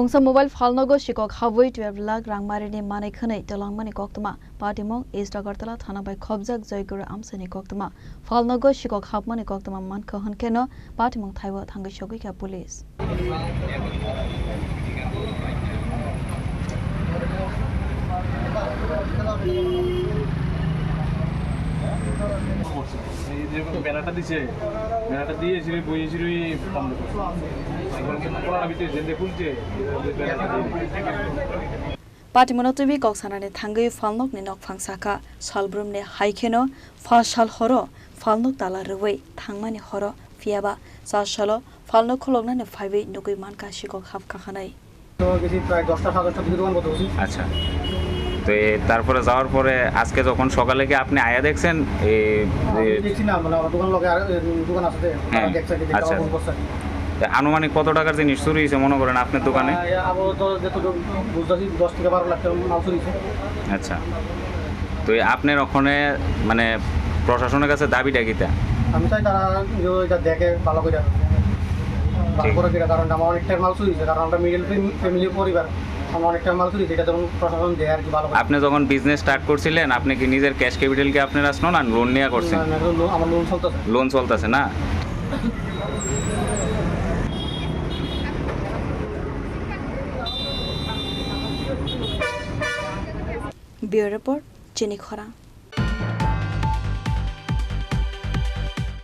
Khongsa mobile falnogo shikok hawai 12 lakh rangmarini manai khanai telangmani koktama patimong East Agartala thana bai khobjak joyguru amsani koktama falnogo shikok hapmani koktama man khan keno patimong thaiwa thangai shogui ka police বেনাটা দিছে বেনাটা দিয়েছিল বইয়েছিল Patimono tubi koksanani thangai falnok ni nok fangsaka salbrumne haikeno fa sal horo falnok tala rwei thangmani horo fiaba sa salo falnok khologna ne phaibe nugui manka shikok hapka khanai তো গেছি প্রায় 10টা 10:30 দিকে দোকান বন্ধ হয়েছে। আচ্ছা তো তারপরে যাওয়ার পরে আজকে যখন সকালে কি আপনি আয়া দেখছেন দেখছি না মানে আমার দোকান লগে আর দোকান আছে দেখছে যে আচ্ছা ফোন করছে আনুমানিক কত টাকার জিনিস চুরি হয়েছে মনে করেন আপনার দোকানে আপাতত যতটুকু বুঝতেছি 10 থেকে 12 লাখ টাকা মাল চুরি হয়েছে। আচ্ছা তো আপনার ওখানে মানে প্রশাসনের কাছে দাবিটা কিটা আমি চাই তারা এটা দেখে ভালো করে ভালো করে কিনা কারণ আমার অনেক টাকা মাল চুরি হয়েছে কারণ আমরা মিডল ফ্যামিলি পরিবার আমার অনেক টাকা মাল চুরি হয়েছে এটা যখন প্রশাসন দেয় আর কি ভালো আপনি যখন বিজনেস স্টার্ট করছিলেন আপনি কি নিজের ক্যাশ ক্যাপিটাল কি আপনার আসলো না লোন নিয়ে করছেন আমার লোন চলতেছে লোন চলতেছে না Bureau report Jenny Khora